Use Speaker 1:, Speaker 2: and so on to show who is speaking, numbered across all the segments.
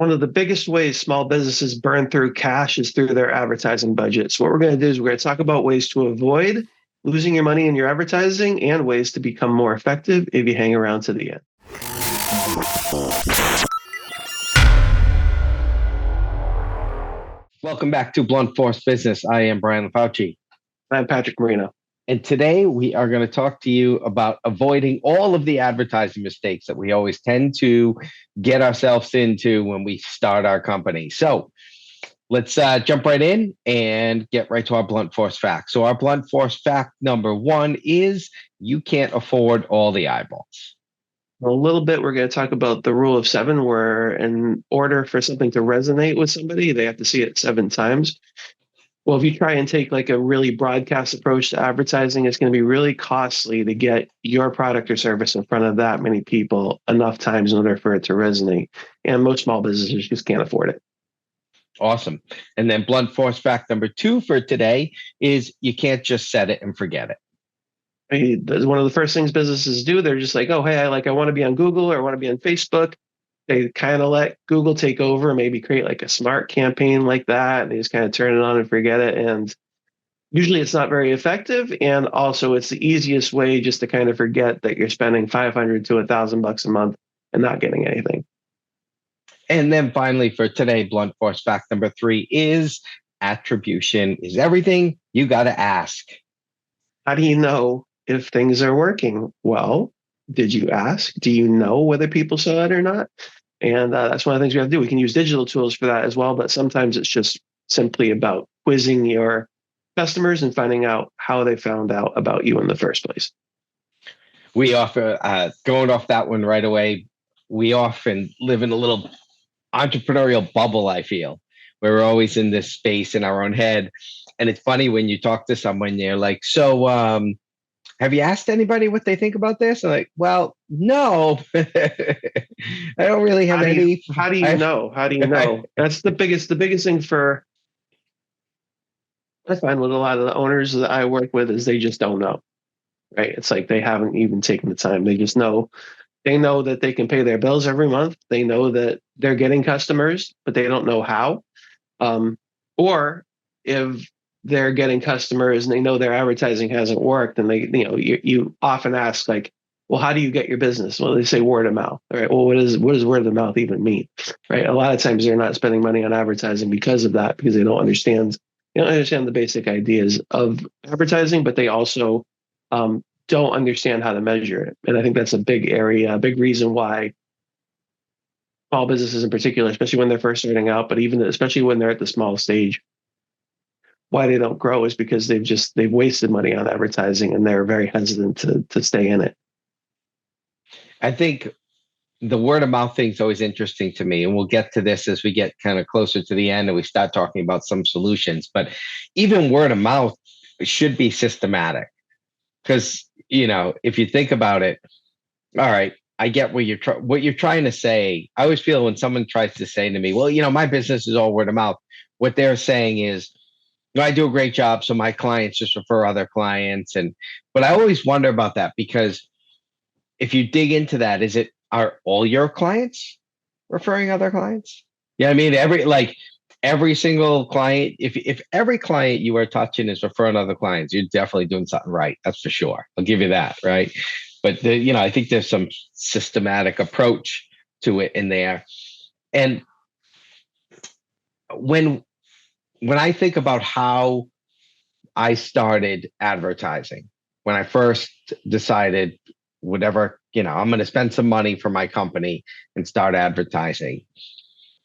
Speaker 1: One of the biggest ways small businesses burn through cash is through their advertising budget. So what we're going to do is we're going to talk about ways to avoid losing your money in your advertising and ways to become more effective if you hang around to the end.
Speaker 2: Welcome back to Blunt Force Business. I am Brian Fauci.
Speaker 1: I'm Patrick Marino.
Speaker 2: And today we are going to talk to you about avoiding all of the advertising mistakes that we always tend to get ourselves into when we start our company. So let's jump right in and get right to our blunt force fact. So our blunt force fact number one is you can't afford all the eyeballs.
Speaker 1: A little bit, we're going to talk about the rule of seven, where in order for something to resonate with somebody, they have to see it 7 times. Well, if you try and take like a really broadcast approach to advertising, it's going to be really costly to get your product or service in front of that many people enough times in order for it to resonate. And most small businesses just can't afford it.
Speaker 2: Awesome. And then blunt force fact number 2 for today is you can't just set it and forget it.
Speaker 1: One of the first things businesses do, they're just like, oh, hey, I want to be on Google or I want to be on Facebook. They kind of let Google take over, maybe create like a smart campaign like that. And they just kind of turn it on and forget it. And usually it's not very effective. And also it's the easiest way just to kind of forget that you're spending $500 to $1,000 a month and not getting anything.
Speaker 2: And then finally for today, blunt force fact number 3 is attribution is everything. You got to ask.
Speaker 1: How do you know if things are working? Well, did you ask? Do you know whether people saw it or not? And that's one of the things we have to do. We can use digital tools for that as well, but sometimes it's just simply about quizzing your customers and finding out how they found out about you in the first place.
Speaker 2: We often, going off that one right away, we often live in a little entrepreneurial bubble, I feel, where we're always in this space in our own head. And it's funny when you talk to someone, you're like, so have you asked anybody what they think about this? I'm like, well, no, I don't really have any.
Speaker 1: How do you know? How do you know? That's the biggest thing for, I find with a lot of the owners that I work with is they just don't know, right? It's like they haven't even taken the time. They just know, they know that they can pay their bills every month. They know that they're getting customers, but they don't know how. Or if they're getting customers and they know their advertising hasn't worked, and you often ask like, well, how do you get your business? Well, they say word of mouth. All right. Well, what does word of mouth even mean? Right. A lot of times they're not spending money on advertising because of that, because they don't understand the basic ideas of advertising, but they also don't understand how to measure it. And I think that's a big area, a big reason why small businesses in particular, especially when they're first starting out, but even especially when they're at the small stage, why they don't grow is because they've wasted money on advertising and they're very hesitant to stay in it.
Speaker 2: I think the word of mouth thing is always interesting to me, and we'll get to this as we get kind of closer to the end and we start talking about some solutions. But even word of mouth should be systematic, because if you think about it, all right, I get what you're trying to say. I always feel when someone tries to say to me, well, my business is all word of mouth, what they're saying is, I do a great job, so my clients just refer other clients. But I always wonder about that, because if you dig into that, are all your clients referring other clients? Yeah, I mean, every single client, if every client you are touching is referring other clients, you're definitely doing something right. That's for sure. I'll give you that, right? But I think there's some systematic approach to it in there. And when I think about how I started advertising, when I first decided whatever, I'm going to spend some money for my company and start advertising,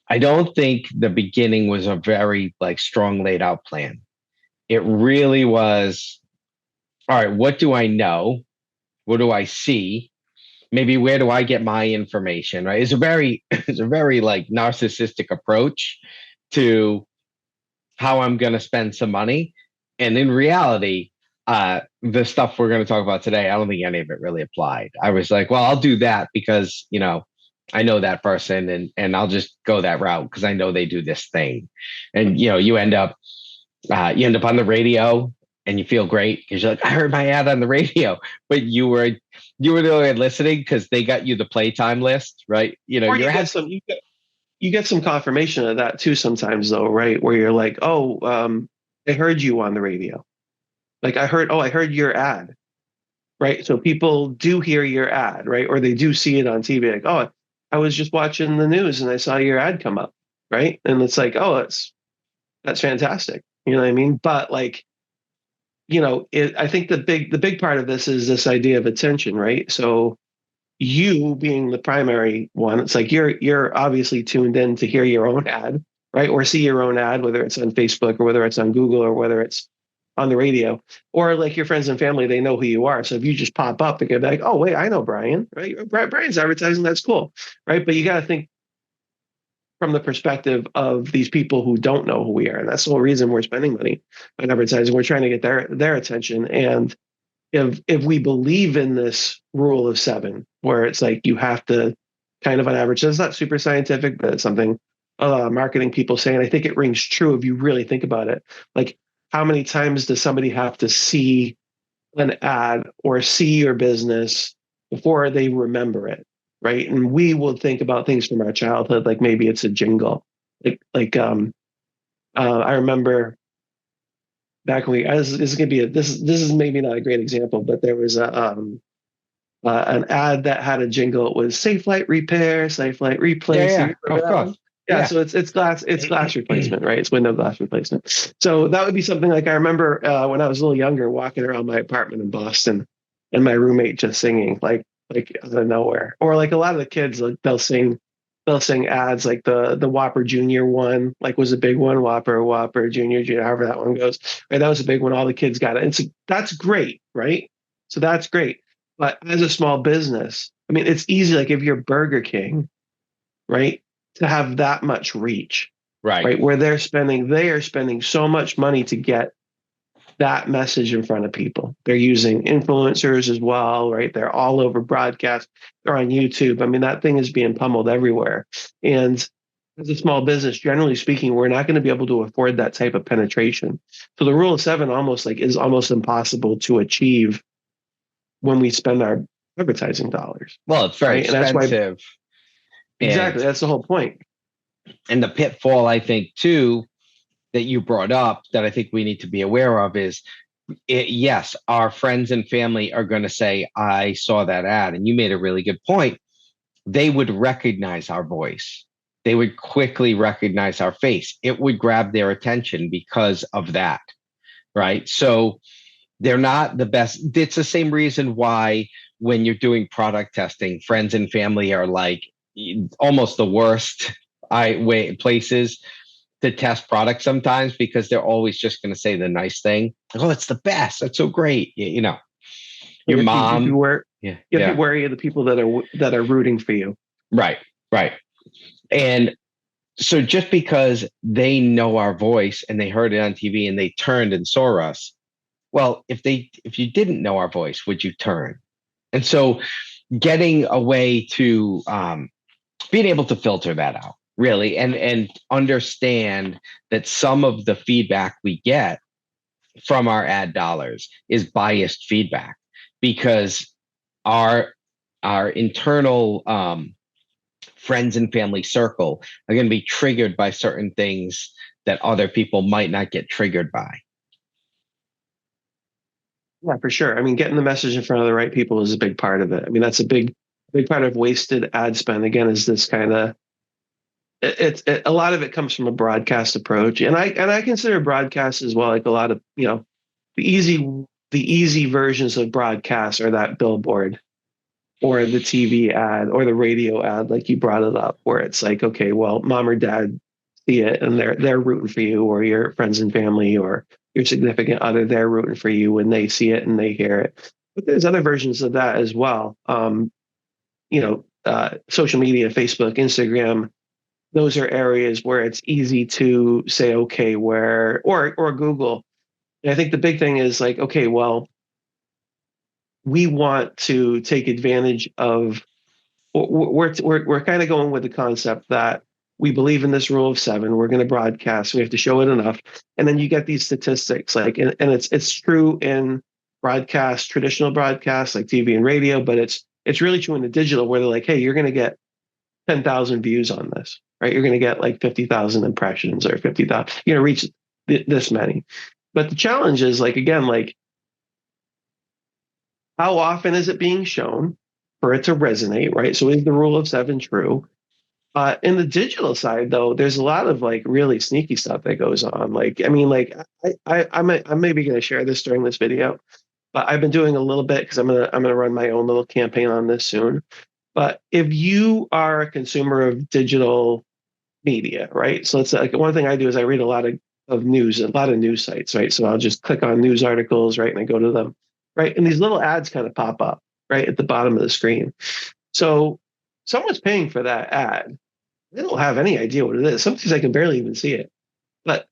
Speaker 2: I don't think the beginning was a very strong laid out plan. It really was, all right, what do I know? What do I see? Maybe where do I get my information, right? It's a very narcissistic approach to how I'm going to spend some money. And in reality, the stuff we're going to talk about today, I don't think any of it really applied. I was like, well, I'll do that because, I know that person and I'll just go that route because I know they do this thing. And, you end up on the radio and you feel great because you're like, I heard my ad on the radio, but you were the only one listening because they got you the playtime list, right?
Speaker 1: You you get some confirmation of that too sometimes though, right? Where you're like, oh, I heard you on the radio. Like I heard your ad, right? So people do hear your ad, right? Or they do see it on TV. Like, oh, I was just watching the news and I saw your ad come up, right? And it's like, oh, that's fantastic. You know what I mean? But like, I think the big part of this is this idea of attention, right? So you being the primary one, it's like you're obviously tuned in to hear your own ad, right? Or see your own ad, whether it's on Facebook or whether it's on Google or whether it's on the radio, or like your friends and family, they know who you are. So if you just pop up, they're gonna be like, oh wait, I know Brian, right? Brian's advertising, that's cool, right? But you got to think from the perspective of these people who don't know who we are, and that's the whole reason we're spending money on advertising. We're trying to get their attention, and if we believe in this rule of seven, where it's like you have to kind of on average, so it's not super scientific, but it's something marketing people say, and I think it rings true if you really think about it. Like, how many times does somebody have to see an ad or see your business before they remember it, right? And we will think about things from our childhood, like maybe it's a jingle, I remember back when this is going to be this is maybe not a great example, but there was an ad that had a jingle. It was Safe Light Repair, Safe Light Replace.
Speaker 2: Yeah, of course.
Speaker 1: Yeah, so it's glass replacement, right? It's window glass replacement. So that would be something like I remember when I was a little younger, walking around my apartment in Boston, and my roommate just singing like out of nowhere, or like a lot of the kids, like they'll sing ads, like the Whopper Junior one, like was a big one, Whopper Junior, however that one goes. Right, that was a big one. All the kids got it, and so that's great, right? So that's great. But as a small business, I mean, it's easy. Like if you're Burger King, right, to have that much reach, right, where they are spending so much money to get that message in front of people. They're using influencers as well, right? They're all over broadcast. They're on YouTube. I mean, that thing is being pummeled everywhere. And as a small business, generally speaking, we're not going to be able to afford that type of penetration. So the rule of seven is almost impossible to achieve when we spend our advertising dollars.
Speaker 2: Well, it's very expensive.
Speaker 1: Exactly. That's the whole point.
Speaker 2: And the pitfall, I think, too, that you brought up that I think we need to be aware of is, yes, our friends and family are going to say, I saw that ad. And you made a really good point. They would recognize our voice. They would quickly recognize our face. It would grab their attention because of that, right? So they're not the best. It's the same reason why when you're doing product testing, friends and family are like almost the worst places to test products sometimes, because they're always just going to say the nice thing. Oh, it's the best. That's so great. Your mom.
Speaker 1: You have to be wary of the people that are rooting for you.
Speaker 2: Right. And so just because they know our voice and they heard it on TV and they turned and saw us, well, if you didn't know our voice, would you turn? And so getting a way to being able to filter that out, really, and understand that some of the feedback we get from our ad dollars is biased feedback, because our internal friends and family circle are going to be triggered by certain things that other people might not get triggered by.
Speaker 1: Yeah, for sure. I mean, getting the message in front of the right people is a big part of it. I mean, that's a big part of wasted ad spend. Again, is this kind of a lot of it comes from a broadcast approach, and I consider broadcast as well. Like a lot of the easy versions of broadcast are that billboard, or the TV ad, or the radio ad, like you brought it up, where it's like, okay, well, mom or dad see it and they're rooting for you, or your friends and family, or your significant other, they're rooting for you when they see it and they hear it. But there's other versions of that as well. Social media, Facebook, Instagram, those are areas where it's easy to say, okay, or Google. And I think the big thing is like, okay, well, we want to take advantage of, we're kind of going with the concept that we believe in this rule of seven. We're going to broadcast. We have to show it enough. And then you get these statistics, like, and it's true in broadcast, traditional broadcast, like TV and radio, but it's really true in the digital, where they're like, hey, you're going to get 10,000 views on this, right? You're going to get like 50,000 impressions or 50,000, you're going to reach this many. But the challenge is like, again, like how often is it being shown for it to resonate, right? So is the rule of seven true? In the digital side, though, there's a lot of like really sneaky stuff that goes on. Like, I mean, like I'm maybe going to share this during this video, but I've been doing a little bit because I'm gonna run my own little campaign on this soon. But if you are a consumer of digital media, right? So it's like one thing I do is I read of news, a lot of news sites, right? So I'll just click on news articles, right, and I go to them, right, and these little ads kind of pop up right at the bottom of the screen. So someone's paying for that ad. They don't have any idea what it is. Sometimes I can barely even see it. But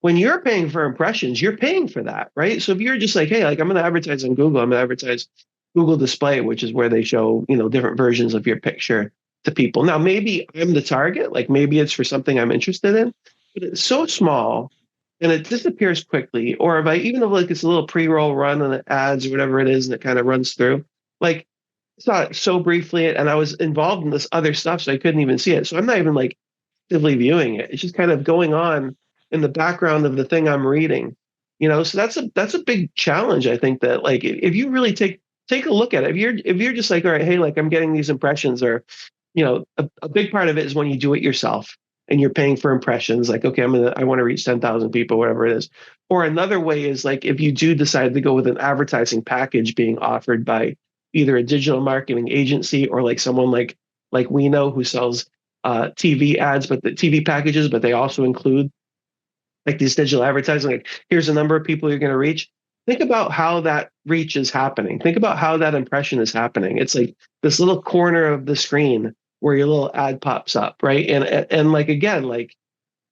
Speaker 1: when you're paying for impressions, you're paying for that, right? So if you're just like, hey, like I'm going to advertise on Google, I'm going to advertise Google Display, which is where they show, different versions of your picture to people. Now, maybe I'm the target, like maybe it's for something I'm interested in, but it's so small and it disappears quickly. Or if even if like it's a little pre-roll run and it adds or whatever it is and it kind of runs through, like saw it so briefly and I was involved in this other stuff, so I couldn't even see it. So I'm not even like actively viewing it. It's just kind of going on in the background of the thing I'm reading. So that's a big challenge. I think that like if you really take a look at it, if you're just like, all right, hey, like I'm getting these impressions, or a big part of it is when you do it yourself and you're paying for impressions, like, okay, I want to reach 10,000 people, whatever it is. Or another way is like if you do decide to go with an advertising package being offered by either a digital marketing agency or like someone like we know who sells TV ads, but the TV packages, but they also include like these digital advertising. Like, here's the number of people you're going to reach. Think about how that reach is happening. Think about how that impression is happening. It's like this little corner of the screen where your little ad pops up, right? And like again, like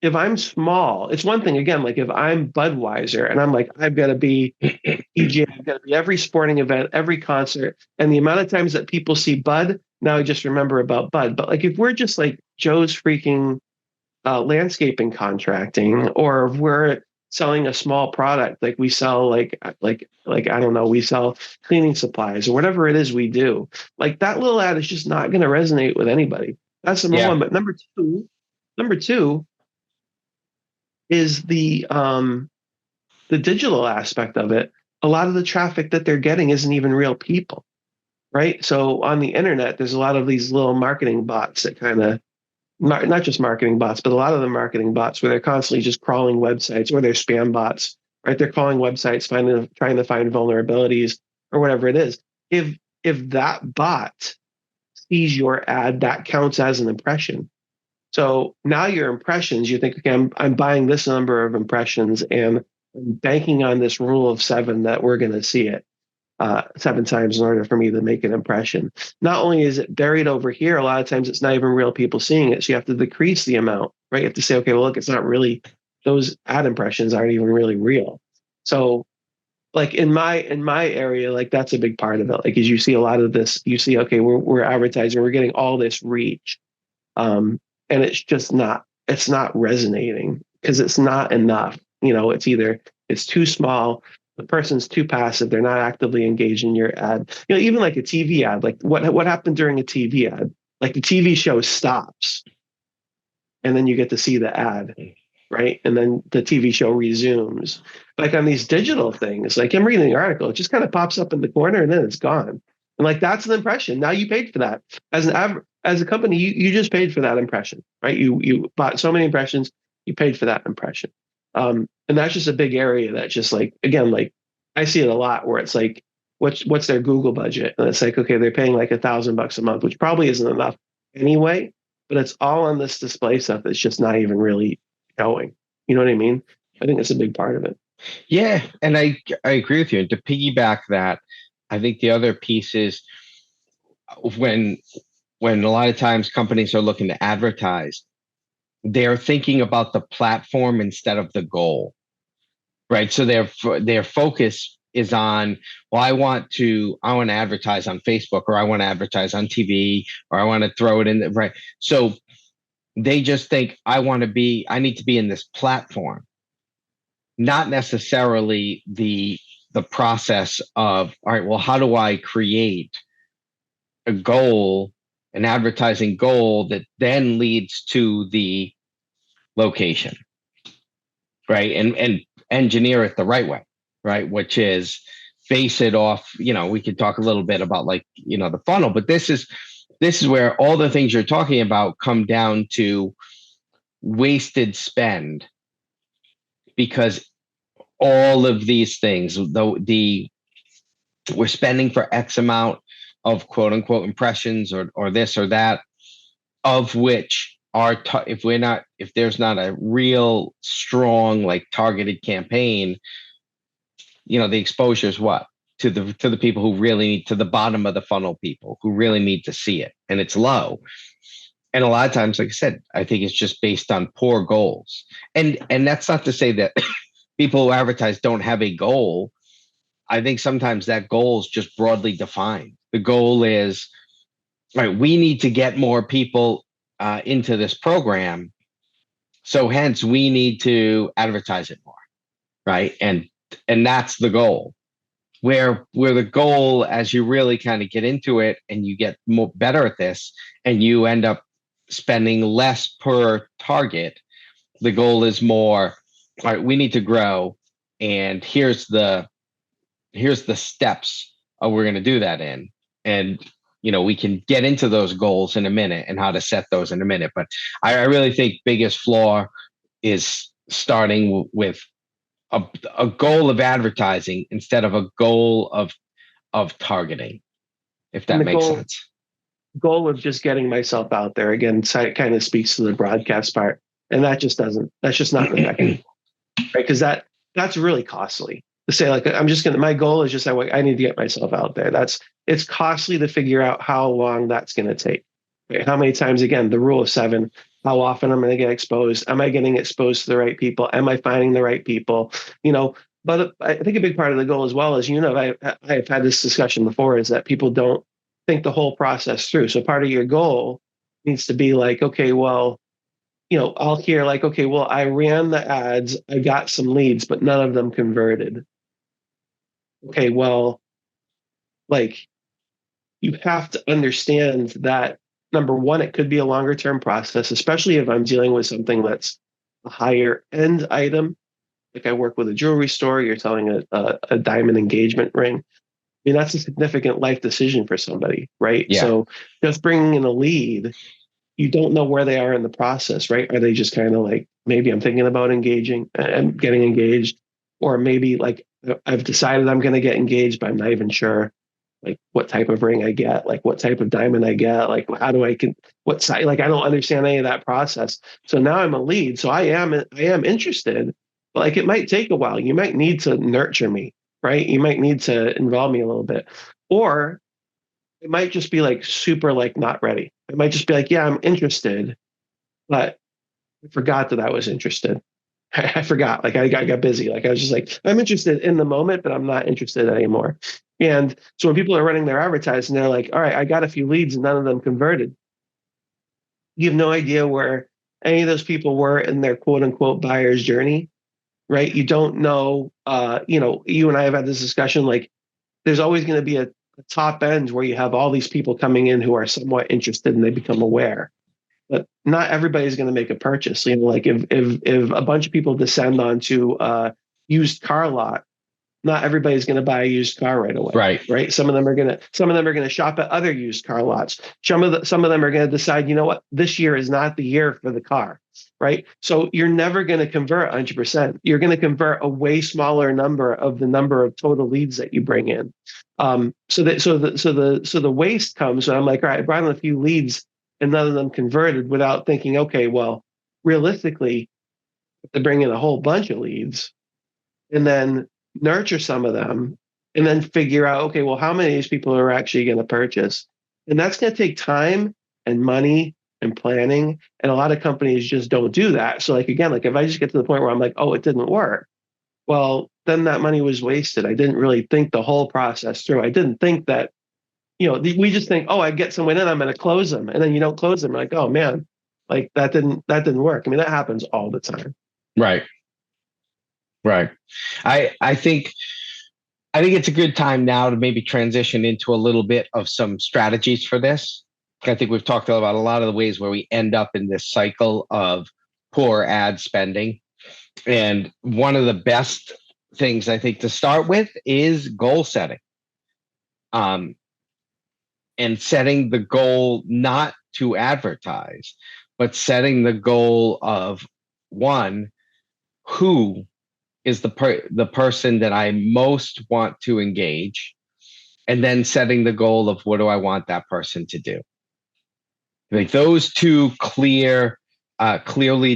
Speaker 1: if I'm small, it's one thing again, like if I'm Budweiser and I'm like, I've got to be EJ, I've got to be every sporting event, every concert, and the amount of times that people see Bud, now I just remember about Bud. But like if we're just like Joe's freaking landscaping contracting, or if we're selling a small product, like we sell like I don't know, we sell cleaning supplies or whatever it is we do, like that little ad is just not going to resonate with anybody. That's number
Speaker 2: Yeah.
Speaker 1: one. But number two is the digital aspect of it. A lot of the traffic that they're getting isn't even real people, right? So on the internet, there's a lot of these little marketing bots that kind of not just marketing bots, but a lot of the marketing bots where they're constantly just crawling websites, or they're spam bots, right? They're calling websites, trying to find vulnerabilities or whatever it is. If that bot sees your ad, that counts as an impression. So now your impressions, you think, okay, I'm buying this number of impressions and I'm banking on this rule of seven that we're going to see it seven times in order for me to make an impression. Not only is it buried over here, a lot of times it's not even real people seeing it. So you have to decrease the amount, right? You have to say, okay, well, look, it's not really, those ad impressions aren't even really real. So like in my area, like that's a big part of it. Like as you see a lot of this, you see, okay, we're advertising, we're getting all this reach. And it's not resonating because it's not enough. It's either it's too small, the person's too passive, they're not actively engaged in your ad. Even like a TV ad, like what happened during a TV ad? Like the TV show stops and then you get to see the ad, right? And then the TV show resumes. Like on these digital things, like I'm reading the article, it just kind of pops up in the corner and then it's gone. And like that's an impression. Now you paid for that. As a company, you just paid for that impression, right? You bought so many impressions, you paid for that impression. And that's just a big area that just like again, like I see it a lot where it's like, what's their Google budget? And it's like, okay, they're paying like $1,000 a month, which probably isn't enough anyway, but it's all on this display stuff that's just not even really going. You know what I mean? I think that's a big part of it.
Speaker 2: Yeah, and I agree with you. And to piggyback that, I think the other piece is when when a lot of times companies are looking to advertise, they're thinking about the platform instead of the goal, right? So their focus is on, well, I want to advertise on Facebook, or I want to advertise on TV, or I want to throw it in the right. So they just think I need to be in this platform, not necessarily the process of, all right, well, how do I create a goal an advertising goal that then leads to the location, right? And engineer it the right way, right? Which is base it off, we could talk a little bit about like, the funnel, but this is where all the things you're talking about come down to wasted spend, because all of these things, we're spending for X amount of quote unquote impressions or this or that, of which if there's not a real strong like targeted campaign, the exposure is what to the people who really need, to the bottom of the funnel people who really need to see it, and it's low. And a lot of times, like I said, I think it's just based on poor goals. And that's not to say that people who advertise don't have a goal. I think sometimes that goal is just broadly defined. The goal is, right, we need to get more people into this program. So hence we need to advertise it more, right? And that's the goal. Where the goal, as you really kind of get into it and you get more better at this, and you end up spending less per target, the goal is more, all right, we need to grow, and here's the steps we're going to do that in. And we can get into those goals in a minute and how to set those in a minute. But I really think biggest flaw is starting with a goal of advertising instead of a goal of targeting, if that makes sense.
Speaker 1: Goal of just getting myself out there again kind of speaks to the broadcast part, and that's just not effective, right? Because that's really costly to say, like, my goal is just I need to get myself out there. It's costly to figure out how long that's going to take, right? How many times, again, the rule of 7, how often I'm going to get exposed. Am I getting exposed to the right people? Am I finding the right people? But I think a big part of the goal as well is, I've had this discussion before, is that people don't think the whole process through. So part of your goal needs to be like, okay, well, I'll hear like, okay, well, I ran the ads, I got some leads, but none of them converted. Okay, well, like, you have to understand that, number one, it could be a longer term process, especially if I'm dealing with something that's a higher end item. Like I work with a jewelry store, you're selling a diamond engagement ring. I mean, that's a significant life decision for somebody, right?
Speaker 2: Yeah.
Speaker 1: So just bringing in a lead, you don't know where they are in the process, right? Are they just kind of like, maybe I'm thinking about engaging and getting engaged, or maybe like I've decided I'm going to get engaged, but I'm not even sure like what type of ring I get, like what type of diamond I get, like how do what size, like I don't understand any of that process. So now I'm a lead. So I am interested, but like it might take a while. You might need to nurture me, right? You might need to involve me a little bit, or it might just be like super like not ready. It might just be like, yeah, I'm interested, but I forgot that I was interested. I forgot. Like I got busy. Like I was just like, I'm interested in the moment, but I'm not interested anymore. And so when people are running their advertising, they're like, all right, I got a few leads and none of them converted. You have no idea where any of those people were in their quote unquote buyer's journey, right? You don't know, you and I have had this discussion, like there's always going to be a top end where you have all these people coming in who are somewhat interested and they become aware. But not everybody's going to make a purchase. Like if a bunch of people descend onto a used car lot, not everybody's going to buy a used car right away. Right. Some of them are going to shop at other used car lots. Some of them are going to decide, you know what, this year is not the year for the car. Right. So you're never going to convert 100%. You're going to convert a way smaller number of the number of total leads that you bring in. So the waste comes when I'm like, all right, I brought in a few leads and none of them converted, without thinking, okay, well, realistically, to bring in a whole bunch of leads and then nurture some of them and then figure out, okay, well, how many of these people are actually going to purchase? And that's going to take time and money and planning. And a lot of companies just don't do that. So like, again, like if I just get to the point where I'm like, oh, it didn't work, well, then that money was wasted. I didn't really think the whole process through. I didn't think that, we just think, oh, I get someone in, I'm going to close them. And then you don't close them. Like, oh man, like that didn't work. I mean, that happens all the time.
Speaker 2: Right. I think it's a good time now to maybe transition into a little bit of some strategies for this. I think we've talked about a lot of the ways where we end up in this cycle of poor ad spending. And one of the best things I think to start with is goal setting. Um, and setting the goal not to advertise, but setting the goal of one, who is the person that I most want to engage, and then setting the goal of what do I want that person to do. Like those two clearly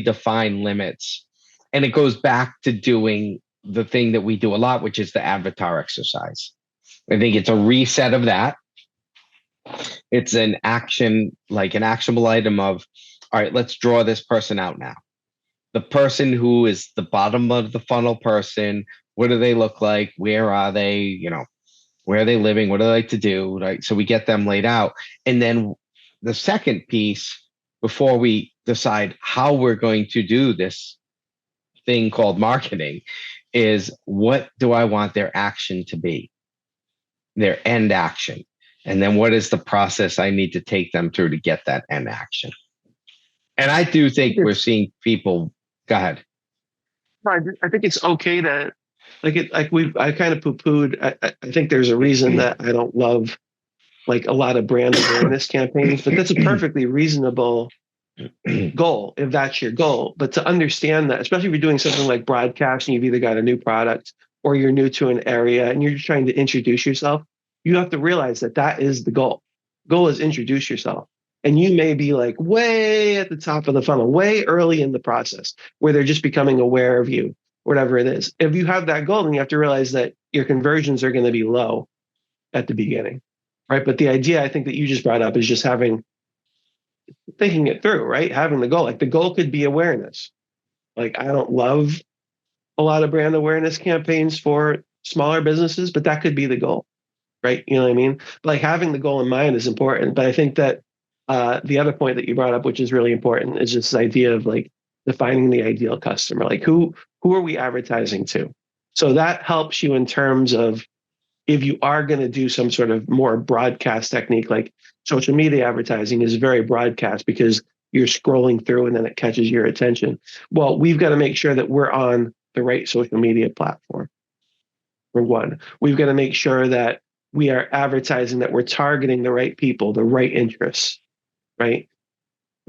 Speaker 2: defined limits, and it goes back to doing the thing that we do a lot, which is the avatar exercise. I think it's a reset of that. It's an action, like an actionable item of, all right, let's draw this person out now. The person who is the bottom of the funnel person, what do they look like? Where are they? Where are they living? What do they like to do? Right. So we get them laid out. And then the second piece, before we decide how we're going to do this thing called marketing, is what do I want their action to be? Their end action. And then what is the process I need to take them through to get that end action? And I do think we're seeing people. Go ahead.
Speaker 1: I think it's okay to I kind of poo-pooed. I think there's a reason that I don't love like a lot of brand awareness campaigns, but that's a perfectly reasonable goal if that's your goal. But to understand that, especially if you're doing something like broadcast and you've either got a new product or you're new to an area and you're just trying to introduce yourself, you have to realize that that is the goal. Goal is introduce yourself. And you may be like way at the top of the funnel, way early in the process where they're just becoming aware of you, whatever it is. If you have that goal, then you have to realize that your conversions are going to be low at the beginning, right? But the idea I think that you just brought up is just thinking it through, right? Having the goal. Like the goal could be awareness. Like I don't love a lot of brand awareness campaigns for smaller businesses, but that could be the goal, right? You know what I mean? Like having the goal in mind is important. But I think that the other point that you brought up, which is really important, is just this idea of like defining the ideal customer. Like who are we advertising to? So that helps you in terms of if you are going to do some sort of more broadcast technique, like social media advertising is very broadcast because you're scrolling through and then it catches your attention. Well, we've got to make sure that we're on the right social media platform. For one, we've got to make sure that we are advertising, that we're targeting the right people, the right interests, right?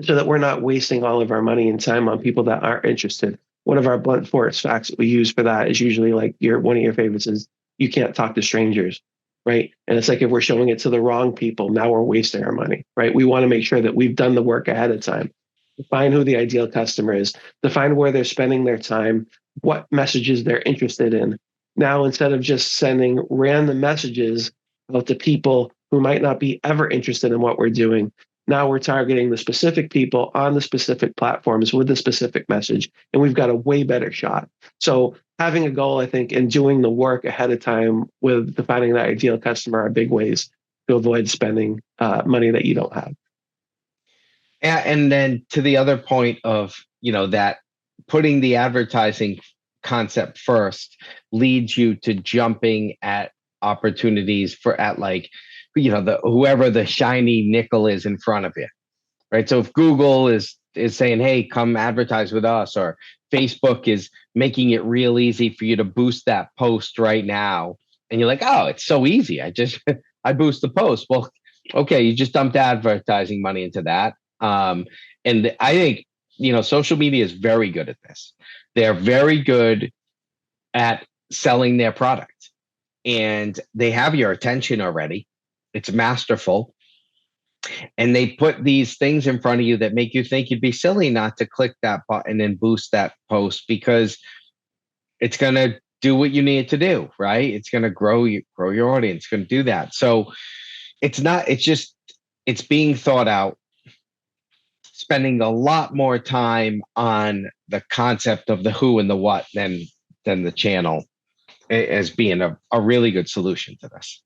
Speaker 1: So that we're not wasting all of our money and time on people that aren't interested. One of our blunt force facts that we use for that is usually like one of your favorites is you can't talk to strangers, right? And it's like if we're showing it to the wrong people, now we're wasting our money, right? We want to make sure that we've done the work ahead of time. Define who the ideal customer is, define where they're spending their time, what messages they're interested in. Now, instead of just sending random messages out to people who might not be ever interested in what we're doing, now we're targeting the specific people on the specific platforms with the specific message, and we've got a way better shot. So having a goal, I think, and doing the work ahead of time with defining that ideal customer are big ways to avoid spending money that you don't have.
Speaker 2: And then to the other point of, that putting the advertising concept first leads you to jumping at opportunities whoever the shiny nickel is in front of you, right? So if Google is saying, hey, come advertise with us, or Facebook is making it real easy for you to boost that post right now, and you're like, oh, it's so easy. I boost the post. Well, okay, you just dumped advertising money into that. And I think, social media is very good at this. They're very good at selling their product, and they have your attention already. It's masterful. And they put these things in front of you that make you think you'd be silly not to click that button and boost that post, because it's going to do what you need it to do, right? It's going to grow your audience. It's going to do that. So it's being thought out, spending a lot more time on the concept of the who and the what than the channel, as being a really good solution to this.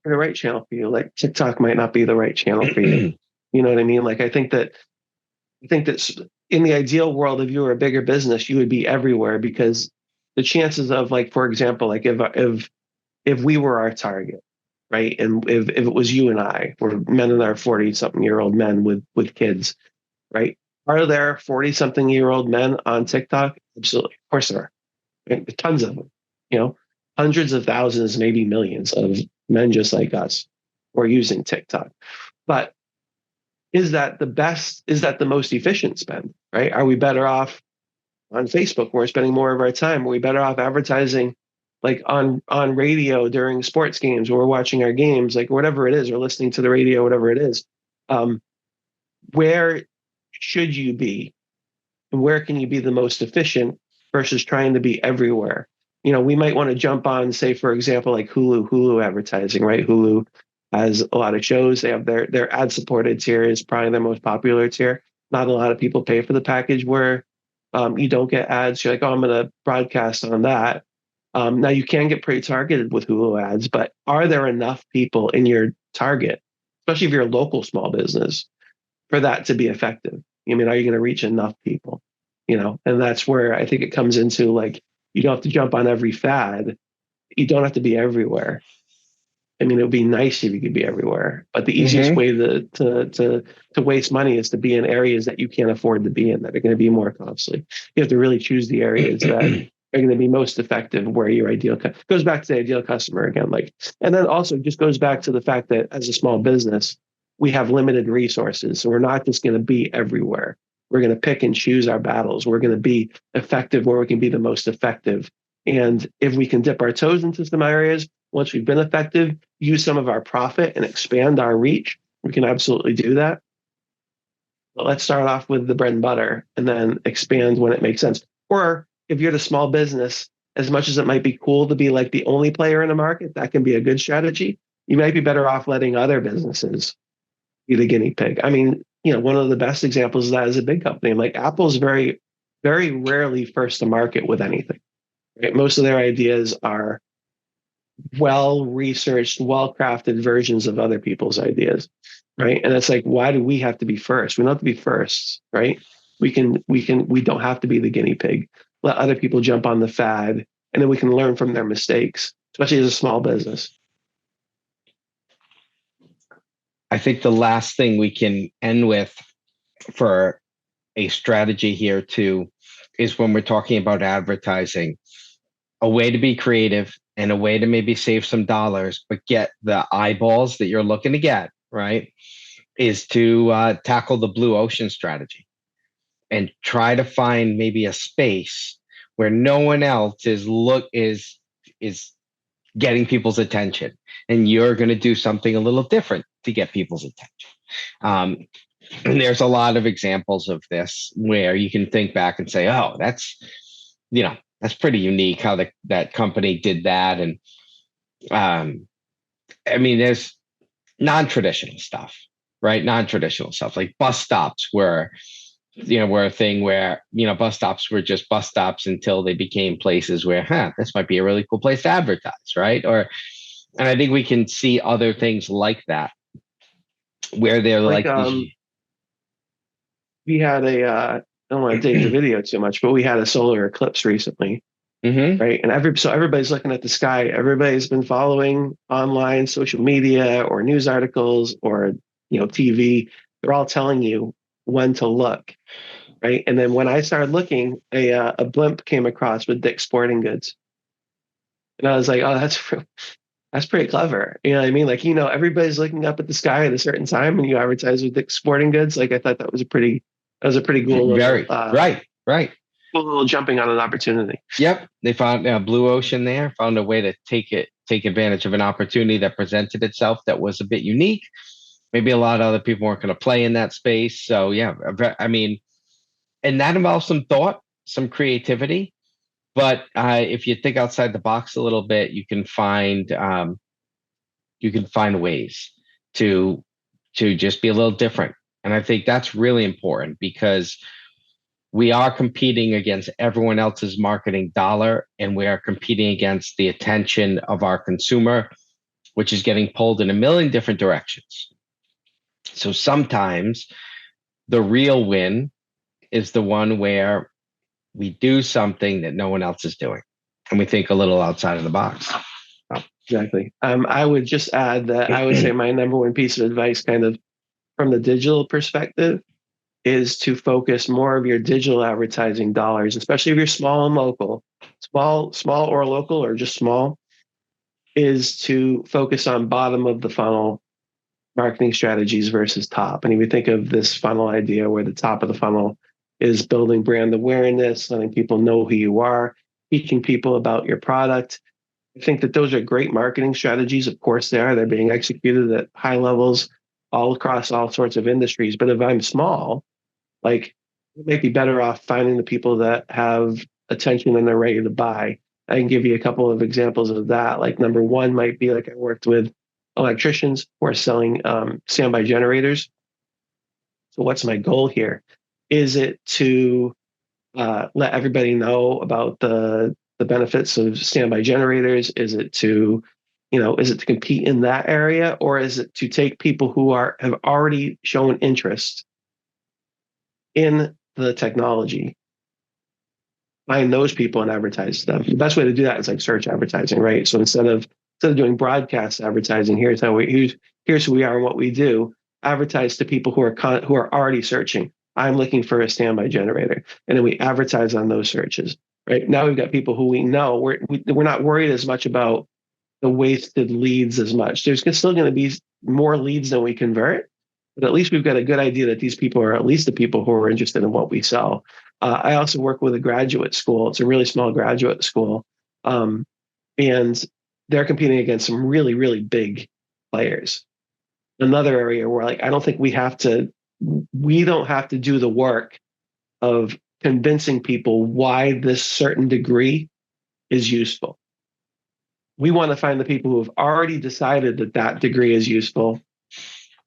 Speaker 1: The right channel for you. Like TikTok might not be the right channel for you. You know what I mean? Like I think that in the ideal world, if you were a bigger business, you would be everywhere, because the chances of, like, for example, like if we were our target, right? And if it was you and I, we're men in our 40-something-year-old men with kids, right? Are there 40-something-year-old men on TikTok? Absolutely. Of course there are. Right? Tons of them, you know, hundreds of thousands, maybe millions of men just like us who are using TikTok. But is that the best? Is that the most efficient spend, right? Are we better off on Facebook? We're spending more of our time. Are we better off advertising like on radio during sports games or we're watching our games, like whatever it is, or listening to the radio, whatever it is? Um, where should you be and where can you be the most efficient versus trying to be everywhere? You know, we might want to jump on, say, for example, like Hulu advertising, right? Hulu has a lot of shows. They have their ad supported tier is probably their most popular tier. Not a lot of people pay for the package where you don't get ads. You're like, oh, I'm going to broadcast on that. Now you can get pretty targeted with Hulu ads, but are there enough people in your target, especially if you're a local small business, for that to be effective? I mean, are you going to reach enough people? You know, and that's where I think it comes into like, you don't have to jump on every fad. You don't have to be everywhere. I mean, it would be nice if you could be everywhere, but the easiest
Speaker 2: Mm-hmm.
Speaker 1: way to waste money is to be in areas that you can't afford to be in, that are going to be more costly. You have to really choose the areas that are going to be most effective, where your goes back to the ideal customer again. Like, and then also just goes back to the fact that as a small business, we have limited resources, so we're not just going to be everywhere. We're going to pick and choose our battles. We're going to be effective where we can be the most effective. And if we can dip our toes into some areas, once we've been effective, use some of our profit and expand our reach, we can absolutely do that. But let's start off with the bread and butter and then expand when it makes sense. Or if you're the small business, as much as it might be cool to be like the only player in the market, that can be a good strategy. You might be better off letting other businesses be the guinea pig. I mean, you know, one of the best examples of that is a big company. Like Apple's very, very rarely first to market with anything. Right? Most of their ideas are well researched, well crafted versions of other people's ideas, right? And it's like, why do we have to be first? We don't have to be first, right? We don't have to be the guinea pig. Let other people jump on the fad, and then we can learn from their mistakes, especially as a small business.
Speaker 2: I think the last thing we can end with for a strategy here too is when we're talking about advertising, a way to be creative and a way to maybe save some dollars, but get the eyeballs that you're looking to get, right? Is to tackle the blue ocean strategy and try to find maybe a space where no one else is getting people's attention, and you're going to do something a little different to get people's attention. And there's a lot of examples of this where you can think back and say, oh, that's pretty unique how that company did that. And I mean, there's non-traditional stuff, right? Non-traditional stuff like bus stops were a thing where, bus stops were just bus stops until they became places where, this might be a really cool place to advertise, right? And I think we can see other things like that where they're
Speaker 1: Like
Speaker 2: like these.
Speaker 1: we had I don't want to date the video too much, but we had a solar eclipse recently, right? And so everybody's looking at the sky. Everybody's been following online, social media, or news articles, or TV. They're all telling you when to look, right? And then when I started looking, a blimp came across with Dick's Sporting Goods, and I was like, oh, that's pretty clever. You know what I mean? Like, everybody's looking up at the sky at a certain time, and you advertise with Dick's Sporting Goods. Like, I thought that was a pretty cool little,
Speaker 2: Very right.
Speaker 1: cool little jumping on an opportunity.
Speaker 2: Yep, they found a blue ocean there. Found a way to take advantage of an opportunity that presented itself that was a bit unique. Maybe a lot of other people weren't going to play in that space. So yeah, I mean, and that involves some thought, some creativity. But if you think outside the box a little bit, you can find ways to just be a little different. And I think that's really important because we are competing against everyone else's marketing dollar, and we are competing against the attention of our consumer, which is getting pulled in a million different directions. So sometimes the real win is the one where we do something that no one else is doing, and we think a little outside of the box.
Speaker 1: Exactly. I would just add that I would say my number one piece of advice, kind of from the digital perspective, is to focus more of your digital advertising dollars, especially if you're small and local, small or local or just small, is to focus on bottom of the funnel marketing strategies versus top. And if you think of this funnel idea where the top of the funnel is building brand awareness, letting people know who you are, teaching people about your product, I think that those are great marketing strategies. Of course, they are. They're being executed at high levels all across all sorts of industries. But if I'm small, like, you might be better off finding the people that have attention and they're ready to buy. I can give you a couple of examples of that. Like, number one might be like I worked with electricians who are selling standby generators. So what's my goal here? Is it to let everybody know about the benefits of standby generators? Is it to, is it to compete in that area, or is it to take people who have already shown interest in the technology, find those people and advertise to them? The best way to do that is like search advertising, right? So instead of doing broadcast advertising, here's who we are and what we do. Advertise to people who are already searching. I'm looking for a standby generator, and then we advertise on those searches. Right now, we've got people who we know. We're not worried as much about the wasted leads as much. There's still going to be more leads than we convert, but at least we've got a good idea that these people are at least the people who are interested in what we sell. I also work with a graduate school. It's a really small graduate school, and they're competing against some really, really big players. Another area where, like, I don't think we don't have to do the work of convincing people why this certain degree is useful. We want to find the people who have already decided that that degree is useful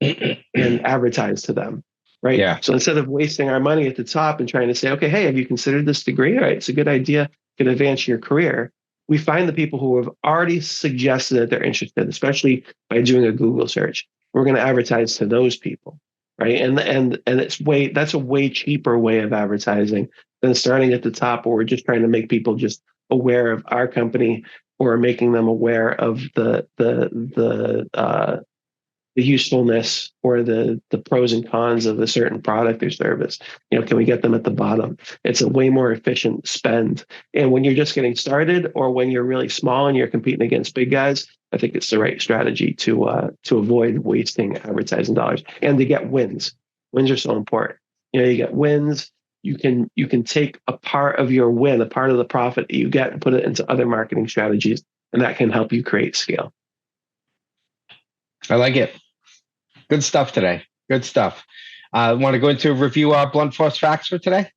Speaker 1: and advertise to them, right?
Speaker 2: Yeah.
Speaker 1: So instead of wasting our money at the top and trying to say, okay, hey, have you considered this degree? All right, it's a good idea, it can advance your career. We find the people who have already suggested that they're interested, especially by doing a Google search. We're going to advertise to those people, right? And that's a way cheaper way of advertising than starting at the top, where we're just trying to make people just aware of our company, or making them aware of the usefulness or the pros and cons of a certain product or service. Can we get them at the bottom? It's a way more efficient spend. And when you're just getting started, or when you're really small and you're competing against big guys, I think it's the right strategy to avoid wasting advertising dollars and to get wins. Wins are so important. You get wins. You can take a part of your win, a part of the profit that you get, and put it into other marketing strategies, and that can help you create scale.
Speaker 2: I like it. Good stuff today. Good stuff. Want to go into review our blunt force facts for today?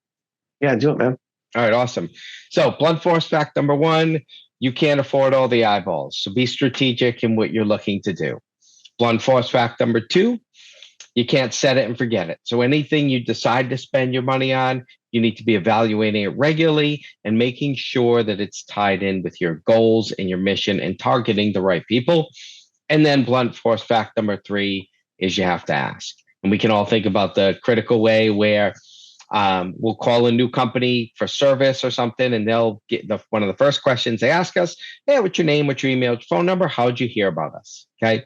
Speaker 1: Yeah, do it, man.
Speaker 2: All right, awesome. So blunt force fact number one, you can't afford all the eyeballs. So be strategic in what you're looking to do. Blunt force fact number two, you can't set it and forget it. So anything you decide to spend your money on, you need to be evaluating it regularly and making sure that it's tied in with your goals and your mission and targeting the right people. And then blunt force fact number three is you have to ask. And we can all think about the critical way where we'll call a new company for service or something, and they'll get one of the first questions they ask us, hey, what's your name, what's your email, phone number, how'd you hear about us? Okay.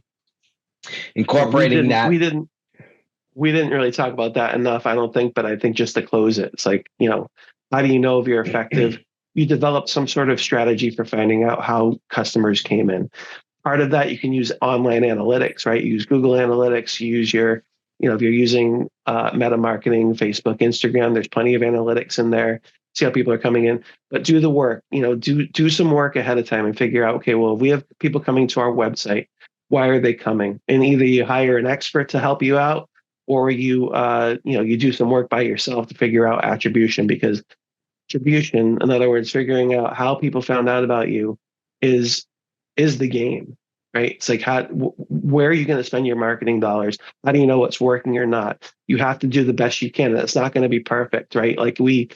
Speaker 2: Incorporating that.
Speaker 1: We didn't really talk about that enough, I don't think, but I think just to close it, it's like, how do you know if you're effective? You develop some sort of strategy for finding out how customers came in. Part of that, you can use online analytics, right? You use Google Analytics, you use if you're using meta marketing, Facebook, Instagram, there's plenty of analytics in there. See how people are coming in, but do the work, do some work ahead of time and figure out, okay, well, if we have people coming to our website, why are they coming? And either you hire an expert to help you out, or you do some work by yourself to figure out attribution, because attribution, in other words, figuring out how people found out about you, is the game, right? It's like, where are you going to spend your marketing dollars? How do you know what's working or not? You have to do the best you can. It's not going to be perfect, right? Like we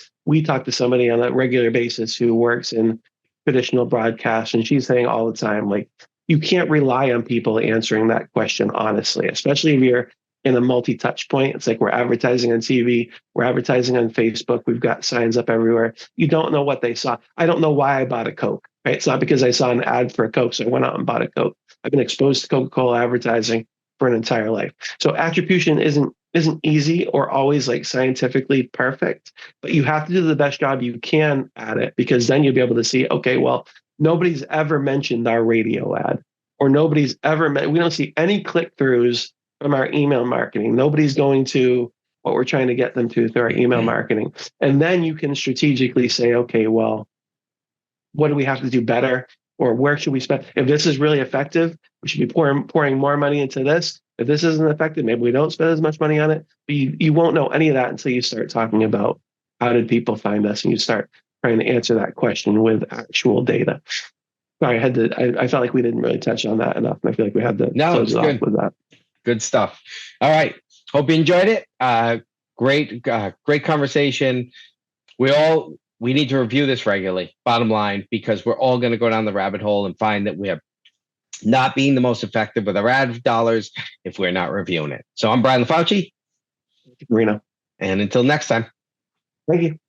Speaker 1: talk to somebody on a regular basis who works in traditional broadcast, and she's saying all the time, like, you can't rely on people answering that question honestly, especially if you're in a multi-touch point. It's like, we're advertising on TV, we're advertising on Facebook, we've got signs up everywhere. You don't know what they saw. I don't know why I bought a Coke. right? It's not because I saw an ad for a Coke, so I went out and bought a Coke. I've been exposed to Coca-Cola advertising for an entire life. So attribution isn't easy or always like scientifically perfect, but you have to do the best job you can at it, because then you'll be able to see, okay, well, nobody's ever mentioned our radio ad, or nobody's ever we don't see any click-throughs from our email marketing. Nobody's going to what we're trying to get them to through our email marketing. And then you can strategically say, okay, well, what do we have to do better? Or where should we spend? If this is really effective, we should be pouring more money into this. If this isn't effective, maybe we don't spend as much money on it. But you won't know any of that until you start talking about how did people find us, and you start trying to answer that question with actual data. Sorry, I felt like we didn't really touch on that enough, and I feel like we had to close it off with that.
Speaker 2: Good stuff. All right. Hope you enjoyed it. Great conversation. We need to review this regularly, bottom line, because we're all going to go down the rabbit hole and find that we have not being the most effective with our ad dollars if we're not reviewing it. So I'm Brian LaFauci.
Speaker 1: Marino.
Speaker 2: And until next time.
Speaker 1: Thank you.